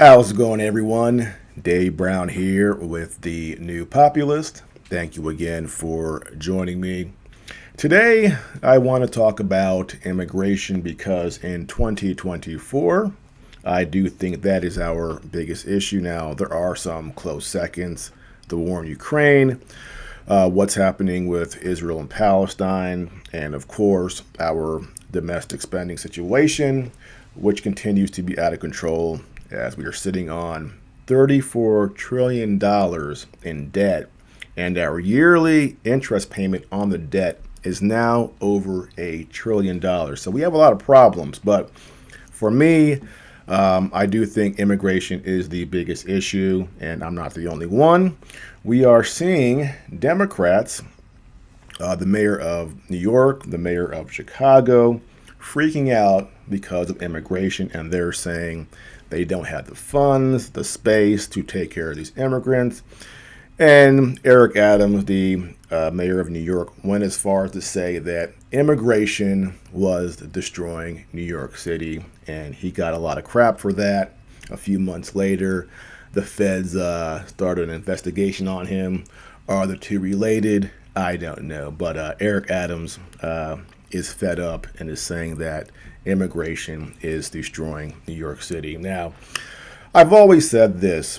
How's it going, everyone? Dave Brown here with the New Populist. Thank you again for joining me. Today, I want to talk about immigration because in 2024, I do think that is our biggest issue now. There are some close seconds: the war in Ukraine, what's happening with Israel and Palestine, and of course, our domestic spending situation, which continues to be out of control as we are sitting on $34 trillion in debt, and our yearly interest payment on the debt is now over $1 trillion. So we have a lot of problems, but for me, I do think immigration is the biggest issue, and I'm not the only one. We are seeing Democrats, the mayor of New York, the mayor of Chicago, freaking out because of immigration, and they're saying they don't have the funds, the space to take care of these immigrants. And Eric Adams, the mayor of New York, went as far as to say that immigration was destroying New York City, and he got a lot of crap for that. A few months later, the feds started an investigation on him. Are the two related? I don't know. But Eric Adams is fed up and is saying that immigration is destroying New York City. Now, I've always said this: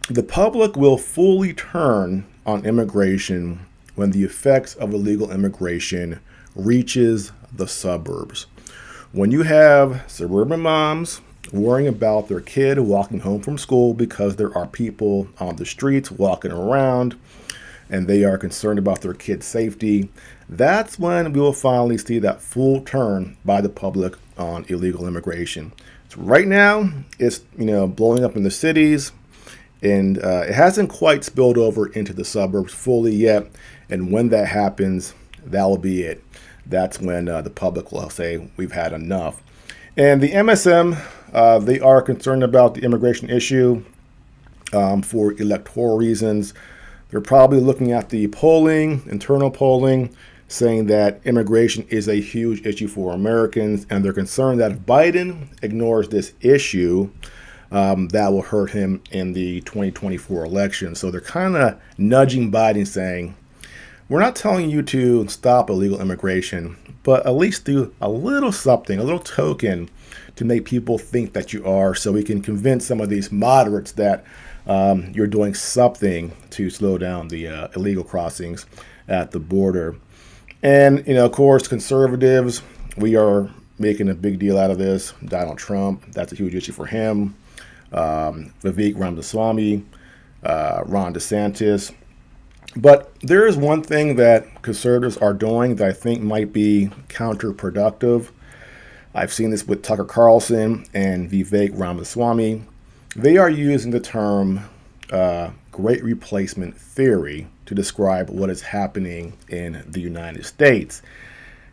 the public will fully turn on immigration when the effects of illegal immigration reaches the suburbs. When you have suburban moms worrying about their kid walking home from school because there are people on the streets walking around and they are concerned about their kids' safety, that's when we will finally see that full turn by the public on illegal immigration. So right now, it's blowing up in the cities, and it hasn't quite spilled over into the suburbs fully yet. And when that happens, that will be it. That's when the public will say we've had enough. And the MSM, they are concerned about the immigration issue for electoral reasons. They're probably looking at the polling, internal polling, saying that immigration is a huge issue for Americans, and they're concerned that if Biden ignores this issue, that will hurt him in the 2024 election. So they're kind of nudging Biden, saying, we're not telling you to stop illegal immigration, but at least do a little something, a little token to make people think that you are, so we can convince some of these moderates that you're doing something to slow down the illegal crossings at the border. And, of course, conservatives, we are making a big deal out of this. Donald Trump, that's a huge issue for him. Vivek Ramaswamy, Ron DeSantis. But there is one thing that conservatives are doing that I think might be counterproductive. I've seen this with Tucker Carlson and Vivek Ramaswamy. They are using the term Great Replacement Theory to describe what is happening in the United States.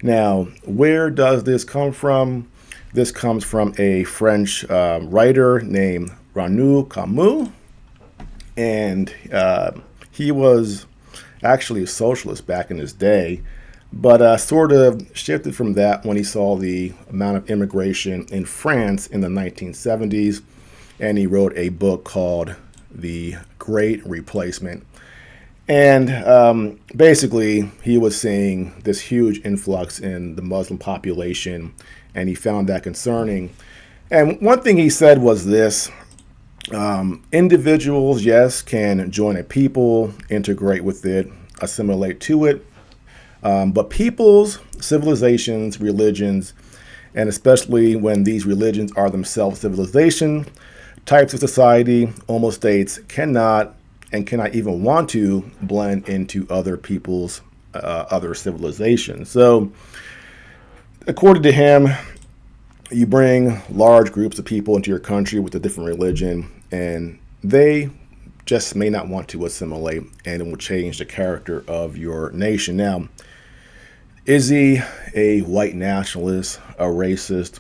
Now, where does this come from? This comes from a French writer named Ranu Camus, and he was actually a socialist back in his day, but sort of shifted from that when he saw the amount of immigration in France in the 1970s, and he wrote a book called The Great Replacement. And basically, he was seeing this huge influx in the Muslim population, and he found that concerning. And one thing he said was this: individuals, yes, can join a people, integrate with it, assimilate to it, but peoples, civilizations, religions, and especially when these religions are themselves civilization, types of society, almost states, cannot even want to blend into other people's other civilizations. So, according to him, you bring large groups of people into your country with a different religion, and they just may not want to assimilate, and it will change the character of your nation. Now, is he a white nationalist, a racist?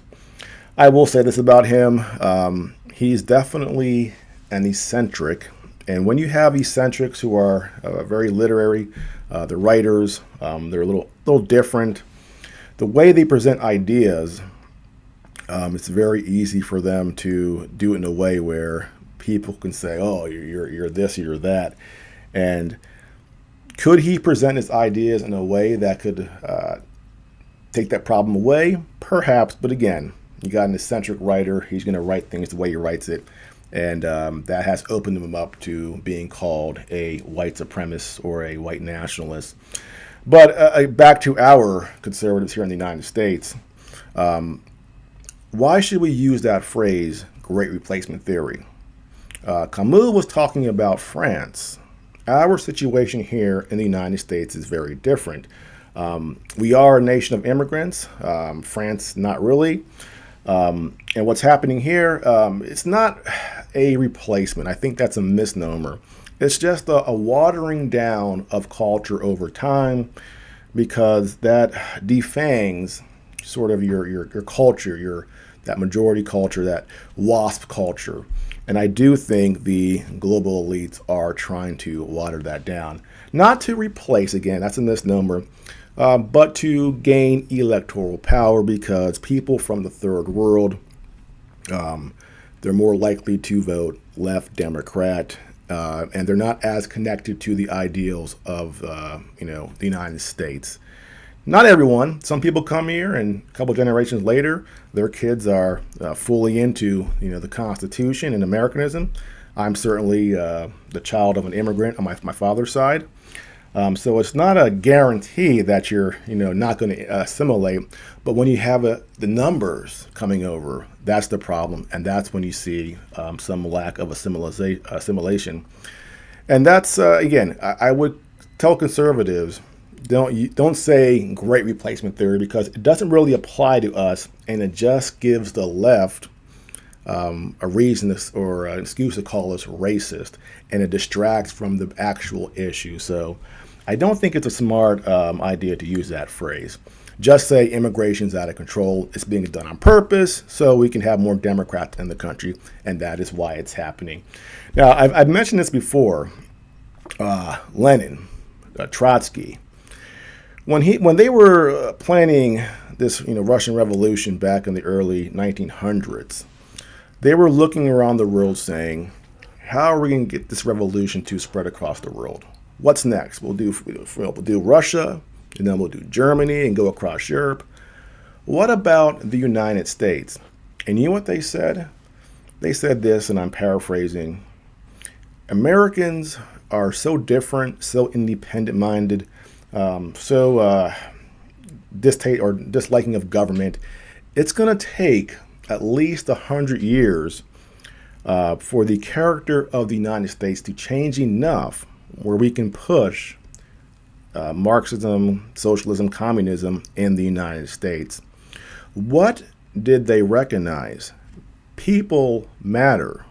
I will say this about him. He's definitely an eccentric. And when you have eccentrics who are very literary, the writers, they're a little different. The way they present ideas It's very easy for them to do it in a way where people can say, "Oh, you're this, you're that," and could he present his ideas in a way that could take that problem away? Perhaps, but again, you got an eccentric writer. He's going to write things the way he writes it, and that has opened him up to being called a white supremacist or a white nationalist. But back to our conservatives here in the United States. Why should we use that phrase, great replacement theory? Camus was talking about France. Our situation here in the United States is very different. We are a nation of immigrants. France, not really. And what's happening here, it's not a replacement. I think that's a misnomer. It's just a watering down of culture over time, because that defangs sort of your culture, that majority culture, that WASP culture. And I do think the global elites are trying to water that down. Not to replace, again, that's a misnomer, but to gain electoral power, because people from the third world, they're more likely to vote left Democrat, and they're not as connected to the ideals of the United States. Not everyone. Some people come here, and a couple generations later, their kids are fully into the Constitution and Americanism. I'm certainly the child of an immigrant on my father's side, so it's not a guarantee that you're not going to assimilate. But when you have the numbers coming over, that's the problem, and that's when you see some lack of assimilation. And that's again, I would tell conservatives, don't say great replacement theory, because it doesn't really apply to us, and it just gives the left a reason or an excuse to call us racist, and it distracts from the actual issue. So I don't think it's a smart idea to use that phrase. Just say immigration's out of control. It's being done on purpose so we can have more Democrats in the country, and that is why it's happening. Now, I've mentioned this before. Lenin, Trotsky, when they were planning this Russian Revolution back in the early 1900s, they were looking around the world saying, how are we going to get this revolution to spread across the world? What's next? We'll do Russia, and then we'll do Germany and go across Europe. What about the United States? And you know what they said? They said this, and I'm paraphrasing: Americans are so different, so independent-minded, so disliking of government. It's going to take at least 100 years for the character of the United States to change enough where we can push Marxism, socialism, communism in the United States. What did they recognize? People matter.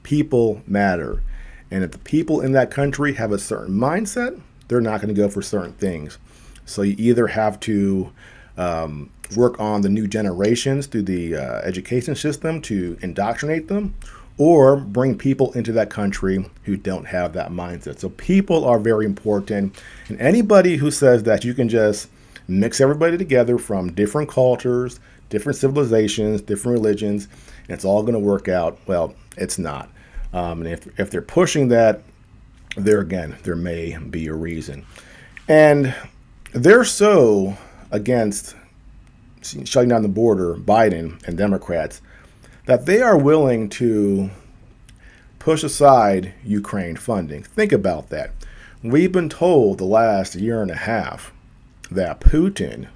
People matter. And if the people in that country have a certain mindset, they're not going to go for certain things. So you either have to work on the new generations through the education system to indoctrinate them, or bring people into that country who don't have that mindset. So people are very important. And anybody who says that you can just mix everybody together from different cultures, different civilizations, different religions, and it's all going to work out, well, it's not. And if they're pushing that, there may be a reason. And they're so against shutting down the border, Biden and Democrats, that they are willing to push aside Ukraine funding. Think about that. We've been told the last year and a half that Putin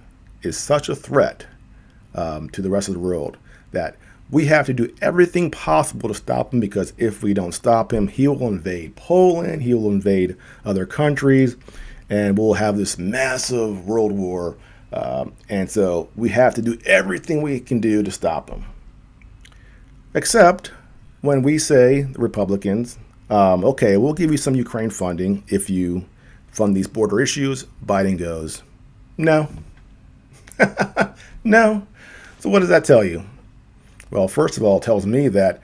is such a threat to the rest of the world that we have to do everything possible to stop him, because if we don't stop him, he will invade Poland, he will invade other countries, and we'll have this massive world war. And so we have to do everything we can do to stop him. Except when we say, the Republicans, okay, we'll give you some Ukraine funding if you fund these border issues, Biden goes, no. No. So what does that tell you? Well, first of all, it tells me that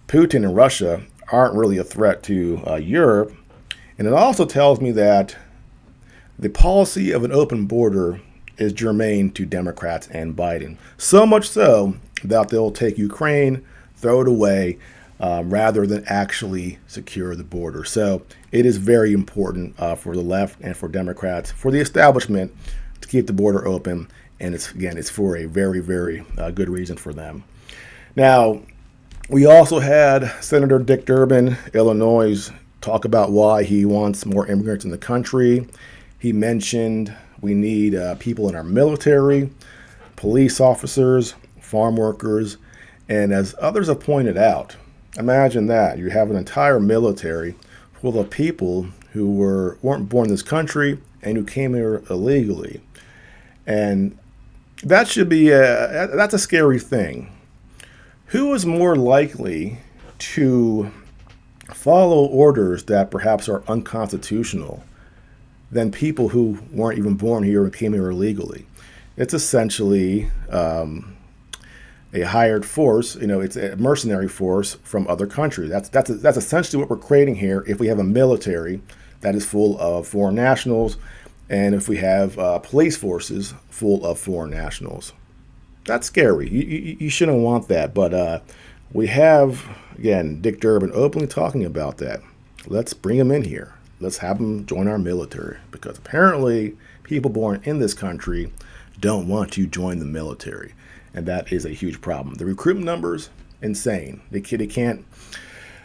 Putin and Russia aren't really a threat to Europe. And it also tells me that the policy of an open border is germane to Democrats and Biden. So much so that they'll take Ukraine, throw it away, rather than actually secure the border. So it is very important for the left and for Democrats, for the establishment, to keep the border open. And it's for a very, very good reason for them. Now, we also had Senator Dick Durbin, Illinois, talk about why he wants more immigrants in the country. He mentioned we need people in our military, police officers, farm workers, and as others have pointed out, imagine that. You have an entire military full of people who weren't born in this country and who came here illegally. And that should be that's a scary thing. Who is more likely to follow orders that perhaps are unconstitutional than people who weren't even born here and came here illegally? It's essentially a hired force. It's a mercenary force from other countries. That's essentially what we're creating here. If we have a military that is full of foreign nationals, and if we have police forces full of foreign nationals, that's scary. You shouldn't want that. But we have, again, Dick Durbin openly talking about that. Let's bring him in here. Let's have him join our military, because apparently people born in this country don't want to join the military. And that is a huge problem. The recruitment numbers, insane. They can't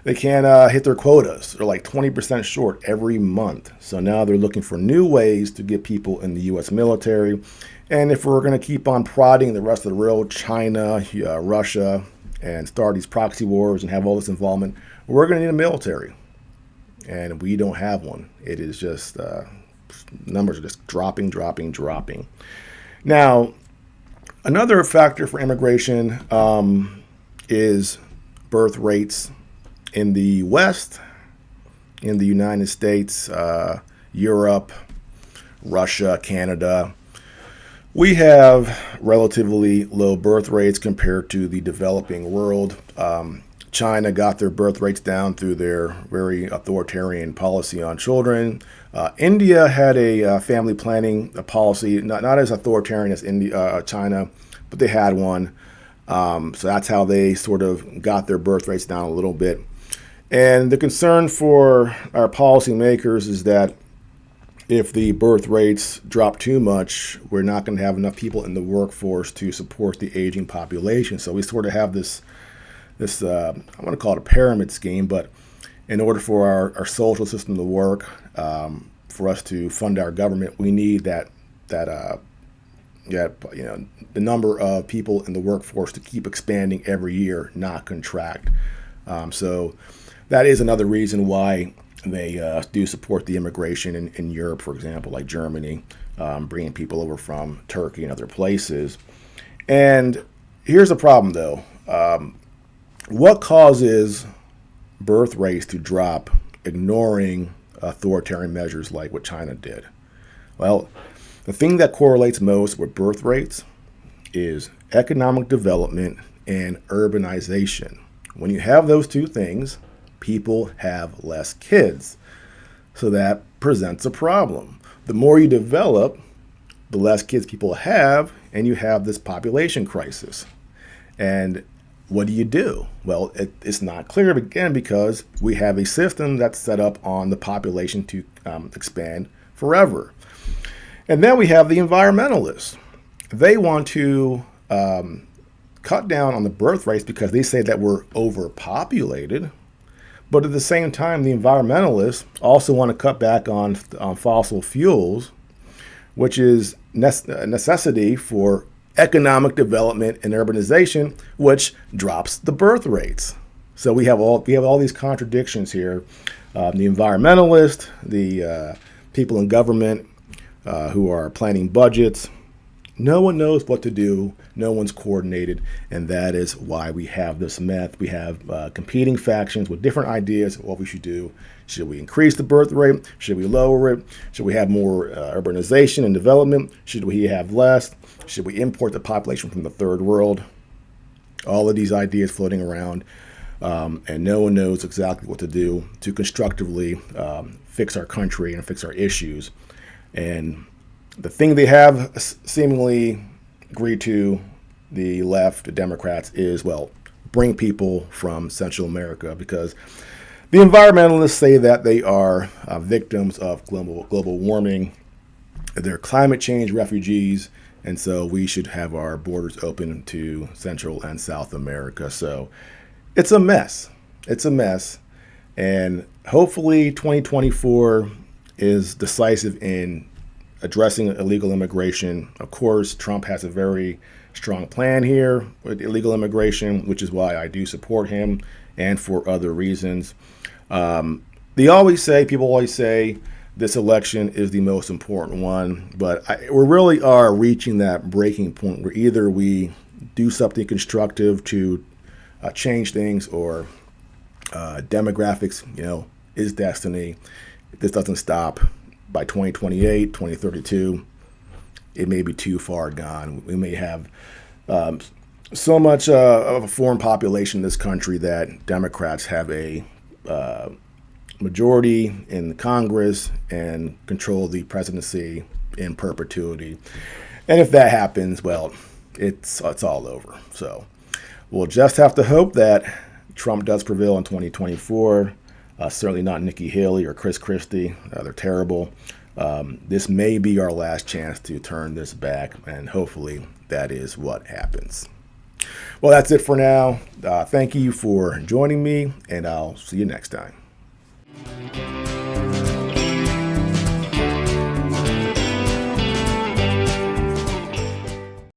hit their quotas. They're like 20% short every month. So now they're looking for new ways to get people in the U.S. military. And if we're going to keep on prodding the rest of the world, China, Russia, and start these proxy wars and have all this involvement, we're going to need a military. And we don't have one. It is just, numbers are just dropping. Now, another factor for immigration is birth rates in the West, in the United States, Europe, Russia, Canada. We have relatively low birth rates compared to the developing world. China got their birth rates down through their very authoritarian policy on children. India had a family planning policy, not as authoritarian as China, but they had one. So that's how they sort of got their birth rates down a little bit. And the concern for our policymakers is that if the birth rates drop too much, we're not going to have enough people in the workforce to support the aging population. So we sort of have this I want to call it a pyramid scheme, but in order for our social system to work, for us to fund our government, we need the number of people in the workforce to keep expanding every year, not contract. So that is another reason why they do support the immigration in Europe, for example, like Germany, bringing people over from Turkey and other places. And here's the problem, though. What causes birth rates to drop, ignoring authoritarian measures like what China did? Well, the thing that correlates most with birth rates is economic development and urbanization. When you have those two things, people have less kids. So that presents a problem. The more you develop, the less kids people have, and you have this population crisis. And what do? Well, it's not clear, again, because we have a system that's set up on the population to expand forever. And then we have the environmentalists. They want to cut down on the birth rates because they say that we're overpopulated. But at the same time, the environmentalists also want to cut back on fossil fuels, which is a necessity for economic development and urbanization, which drops the birth rates. So we have all these contradictions here. The environmentalists, the people in government who are planning budgets. No one knows what to do. No one's coordinated, and that is why we have this mess. We have competing factions with different ideas of what we should do. Should we increase the birth rate? Should we lower it? Should we have more urbanization and development? Should we have less? Should we import the population from the third world? All of these ideas floating around, and no one knows exactly what to do to constructively fix our country and fix our issues. And The thing they have seemingly agreed to, the left, the Democrats, is, well, bring people from Central America, because the environmentalists say that they are victims of global warming. They're climate change refugees, and so we should have our borders open to Central and South America. So it's a mess. It's a mess. And hopefully 2024 is decisive in addressing illegal immigration. Of course, Trump has a very strong plan here with illegal immigration, which is why I do support him, and for other reasons. People always say, this election is the most important one, but we really are reaching that breaking point where either we do something constructive to change things, or demographics, is destiny. If this doesn't stop by 2028, 2032, it may be too far gone. We may have so much of a foreign population in this country that Democrats have a majority in Congress and control the presidency in perpetuity. And if that happens, well, it's all over. So we'll just have to hope that Trump does prevail in 2024. Certainly not Nikki Haley or Chris Christie. They're terrible. This may be our last chance to turn this back, and hopefully that is what happens. Well, that's it for now. Thank you for joining me, and I'll see you next time.